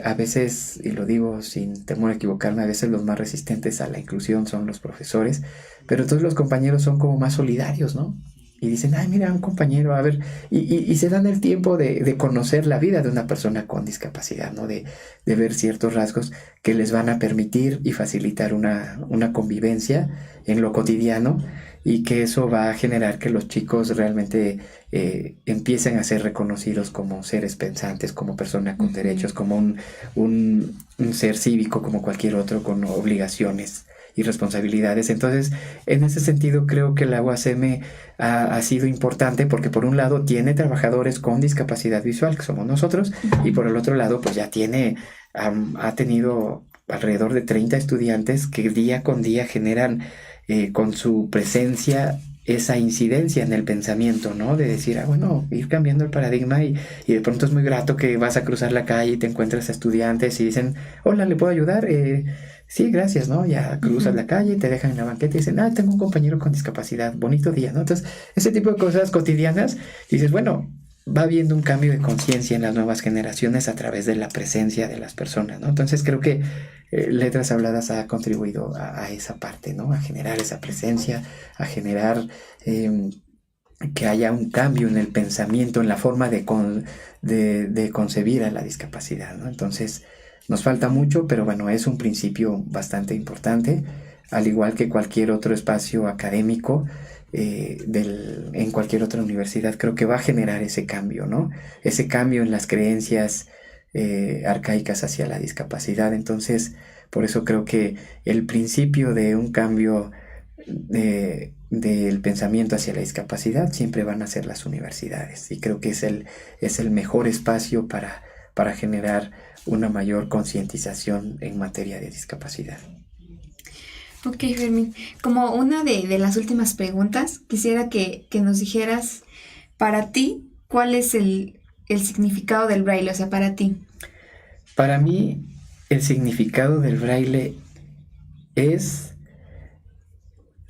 A veces, y lo digo sin temor a equivocarme, a veces los más resistentes a la inclusión son los profesores, pero todos los compañeros son como más solidarios, ¿no? Y dicen: mira, un compañero, a ver, y se dan el tiempo de conocer la vida de una persona con discapacidad, ¿no? De ver ciertos rasgos que les van a permitir y facilitar una convivencia en lo cotidiano, y que eso va a generar que los chicos realmente empiecen a ser reconocidos como seres pensantes, como personas con derechos, como un ser cívico como cualquier otro, con obligaciones y responsabilidades. Entonces, en ese sentido, creo que la UACM ha sido importante, porque por un lado tiene trabajadores con discapacidad visual, que somos nosotros, y por el otro lado, pues ya ha tenido alrededor de 30 estudiantes que día con día generan con su presencia esa incidencia en el pensamiento, ¿no? De decir, bueno, ir cambiando el paradigma y de pronto es muy grato que vas a cruzar la calle y te encuentras a estudiantes y dicen, hola, ¿le puedo ayudar? Sí, gracias, ¿no? Ya cruzas la calle, te dejan en la banqueta y dicen, tengo un compañero con discapacidad, bonito día, ¿no? Entonces, ese tipo de cosas cotidianas, dices, bueno, va habiendo un cambio de conciencia en las nuevas generaciones a través de la presencia de las personas, ¿no? Entonces creo que Letras Habladas ha contribuido a esa parte, ¿no? A generar esa presencia, a generar que haya un cambio en el pensamiento, en la forma de concebir a la discapacidad, ¿no? Entonces nos falta mucho, pero bueno, es un principio bastante importante, al igual que cualquier otro espacio académico. En cualquier otra universidad, creo que va a generar ese cambio, ¿no? Ese cambio en las creencias arcaicas hacia la discapacidad. Entonces, por eso creo que el principio de un cambio del pensamiento hacia la discapacidad siempre van a ser las universidades, y creo que es el mejor espacio para generar una mayor concientización en materia de discapacidad. Ok, Fermín. Como una de las últimas preguntas, quisiera que nos dijeras, para ti, ¿cuál es el significado del braille? O sea, para ti. Para mí, el significado del braille es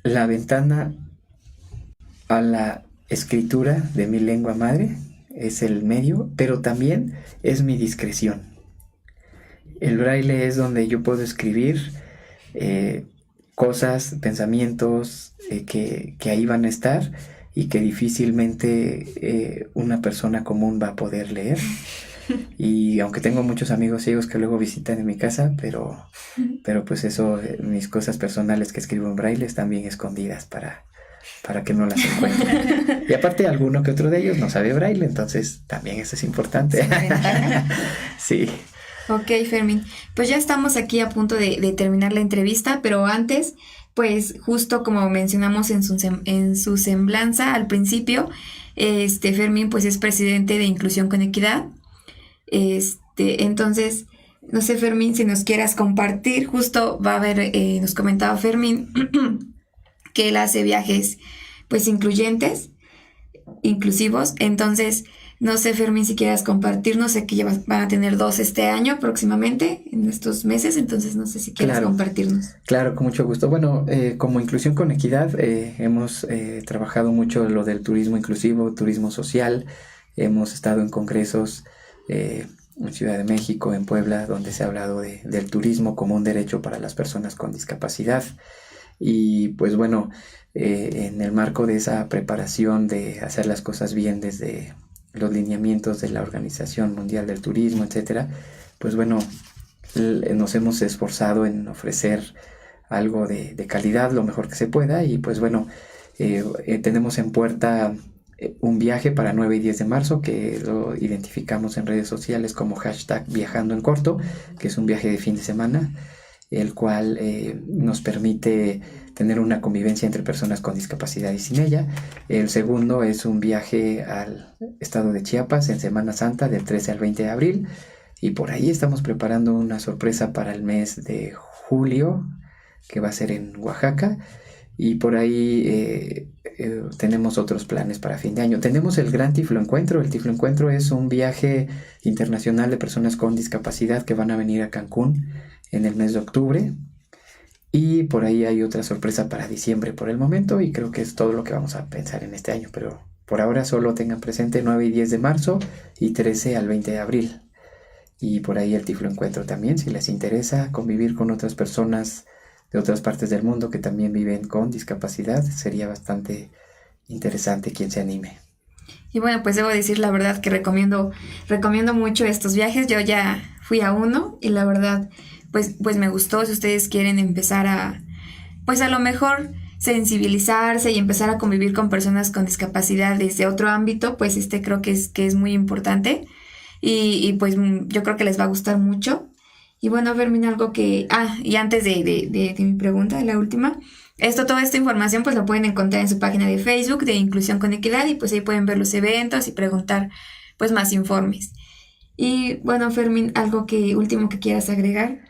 la ventana a la escritura de mi lengua madre, es el medio, pero también es mi discreción. El braille es donde yo puedo escribir cosas, pensamientos que ahí van a estar y que difícilmente una persona común va a poder leer. Y aunque tengo muchos amigos ciegos que luego visitan en mi casa, pero pues eso, mis cosas personales que escribo en braille están bien escondidas para que no las encuentren. Y aparte alguno que otro de ellos no sabe braille, entonces también eso es importante. Sí. Ok, Fermín. Pues ya estamos aquí a punto de terminar la entrevista, pero antes, pues justo como mencionamos en su semblanza al principio, Fermín pues es presidente de Inclusión con Equidad. Entonces, no sé, Fermín, si nos quieras compartir, justo va a haber, nos comentaba Fermín, que él hace viajes pues inclusivos, entonces no sé, Fermín, si quieras compartir, no sé que ya van a tener 2 este año próximamente, en estos meses, entonces no sé si quieras compartirnos. Claro, con mucho gusto. Bueno, como Inclusión con Equidad hemos trabajado mucho lo del turismo inclusivo, turismo social, hemos estado en congresos en Ciudad de México, en Puebla, donde se ha hablado del turismo como un derecho para las personas con discapacidad. Y pues bueno, en el marco de esa preparación de hacer las cosas bien desde los lineamientos de la Organización Mundial del Turismo, etcétera, pues bueno, nos hemos esforzado en ofrecer algo de calidad, lo mejor que se pueda, y pues bueno, tenemos en puerta un viaje para 9 y 10 de marzo que lo identificamos en redes sociales como #ViajandoEnCorto, que es un viaje de fin de semana, el cual nos permite tener una convivencia entre personas con discapacidad y sin ella. El segundo es un viaje al estado de Chiapas en Semana Santa del 13 al 20 de abril, y por ahí estamos preparando una sorpresa para el mes de julio que va a ser en Oaxaca, y por ahí tenemos otros planes para fin de año. Tenemos el Gran Tifloencuentro. El Tifloencuentro es un viaje internacional de personas con discapacidad que van a venir a Cancún en el mes de octubre, y por ahí hay otra sorpresa para diciembre por el momento, y creo que es todo lo que vamos a pensar en este año, pero por ahora solo tengan presente 9 y 10 de marzo y 13 al 20 de abril, y por ahí el Tifloencuentro también, si les interesa convivir con otras personas de otras partes del mundo que también viven con discapacidad, sería bastante interesante quien se anime. Y bueno, pues debo decir la verdad que recomiendo mucho estos viajes. Yo ya fui a uno y la verdad pues me gustó. Si ustedes quieren empezar a lo mejor sensibilizarse y empezar a convivir con personas con discapacidad desde otro ámbito, pues creo que es muy importante, y pues yo creo que les va a gustar mucho. Y bueno, Fermín, algo que... y antes de mi pregunta, la última, toda esta información pues lo pueden encontrar en su página de Facebook de Inclusión con Equidad, y pues ahí pueden ver los eventos y preguntar pues más informes. Y bueno, Fermín, algo último que quieras agregar.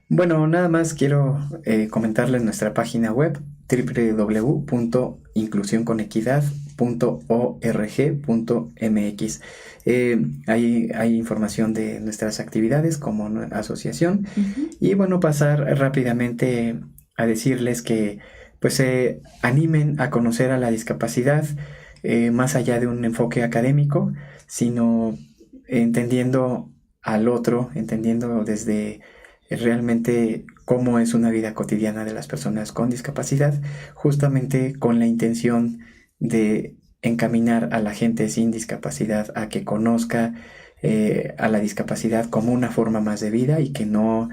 Bueno, nada más quiero comentarles nuestra página web, www.inclusionconequidad.org.mx. Ahí hay información de nuestras actividades como asociación. Y bueno, pasar rápidamente a decirles que pues se animen a conocer a la discapacidad más allá de un enfoque académico, sino entendiendo al otro, entendiendo desde realmente cómo es una vida cotidiana de las personas con discapacidad, justamente con la intención de encaminar a la gente sin discapacidad a que conozca a la discapacidad como una forma más de vida y que no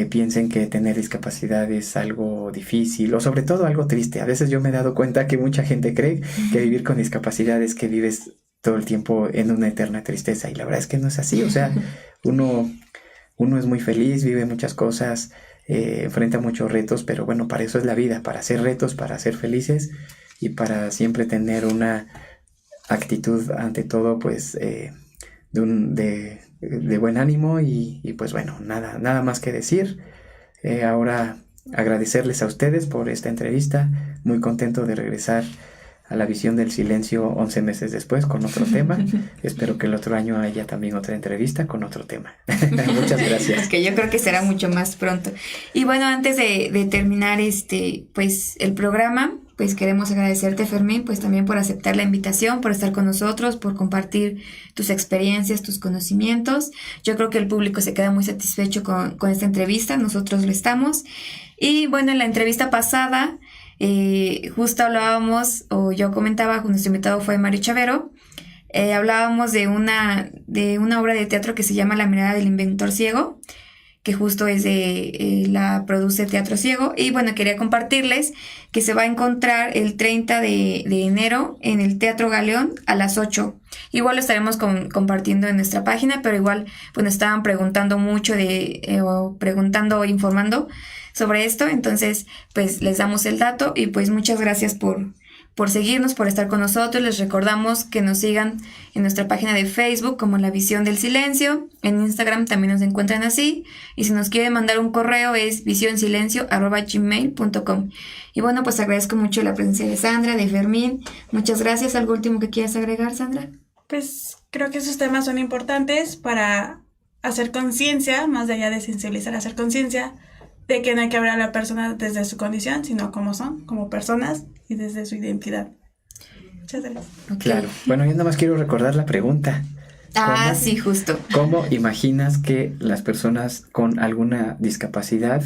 piensen que tener discapacidad es algo difícil o sobre todo algo triste. A veces yo me he dado cuenta que mucha gente cree que vivir con discapacidad es que vives todo el tiempo en una eterna tristeza y la verdad es que no es así. O sea, uno es muy feliz, vive muchas cosas, enfrenta muchos retos, pero bueno, para eso es la vida, para hacer retos, para ser felices y para siempre tener una actitud ante todo pues de buen ánimo y pues bueno, nada más que decir. Ahora agradecerles a ustedes por esta entrevista, muy contento de regresar a la visión del silencio 11 meses después con otro tema. Espero que el otro año haya también otra entrevista con otro tema. Muchas gracias. Que yo creo que será mucho más pronto. Y bueno, antes de terminar pues el programa, pues queremos agradecerte, Fermín, pues también por aceptar la invitación, por estar con nosotros, por compartir tus experiencias, tus conocimientos. Yo creo que el público se queda muy satisfecho con esta entrevista, nosotros lo estamos. Y bueno, en la entrevista pasada justo hablábamos, o yo comentaba, nuestro invitado fue Mario Chavero, hablábamos de una obra de teatro que se llama La mirada del inventor ciego, que justo es la produce Teatro Ciego, y bueno, quería compartirles que se va a encontrar el 30 de enero en el Teatro Galeón a las 8. Igual lo estaremos compartiendo en nuestra página, pero igual, bueno, estaban preguntando mucho informando sobre esto, entonces pues les damos el dato y pues muchas gracias por seguirnos, por estar con nosotros. Les recordamos que nos sigan en nuestra página de Facebook como La Visión del Silencio, en Instagram también nos encuentran así, y si nos quieren mandar un correo es visionsilencio@gmail.com. Y bueno, pues agradezco mucho la presencia de Sandra, de Fermín, muchas gracias. ¿Algo último que quieras agregar, Sandra? Pues creo que esos temas son importantes para hacer conciencia, más allá de sensibilizar, hacer conciencia de que no hay que hablar a la persona desde su condición, sino como son, como personas y desde su identidad. Muchas gracias. Okay. Claro. Bueno, yo nada más quiero recordar la pregunta. Sí, justo. ¿Cómo imaginas que las personas con alguna discapacidad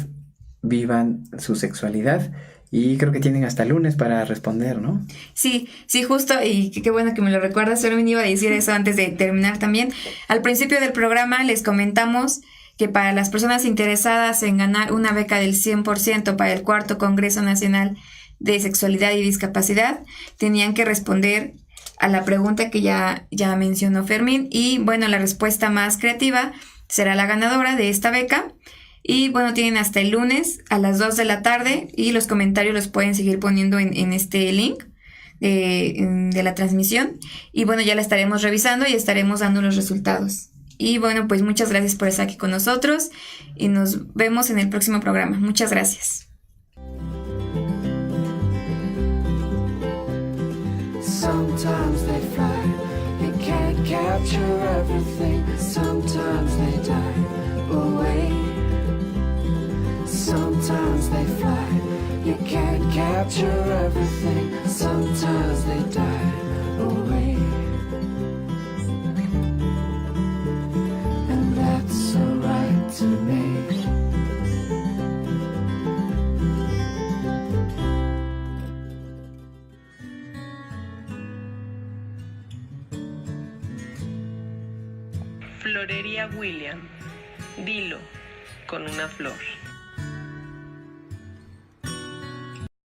vivan su sexualidad? Y creo que tienen hasta el lunes para responder, ¿no? Sí, justo, y qué bueno que me lo recuerdas. Solo me iba a decir eso antes de terminar también. Al principio del programa les comentamos que para las personas interesadas en ganar una beca del 100% para el 4º Congreso Nacional de Sexualidad y Discapacidad, tenían que responder a la pregunta que ya mencionó Fermín, y bueno, la respuesta más creativa será la ganadora de esta beca. Y bueno, tienen hasta el lunes a las 2 de la tarde y los comentarios los pueden seguir poniendo en este link de la transmisión. Y bueno, ya la estaremos revisando y estaremos dando los resultados. Y bueno, pues muchas gracias por estar aquí con nosotros y nos vemos en el próximo programa. Muchas gracias. Sometimes they fly, you can't capture everything. Sometimes they die away. Sometimes they fly, you can't capture everything. Sometimes they die away. And that's alright to me. Florería William, dilo con una flor.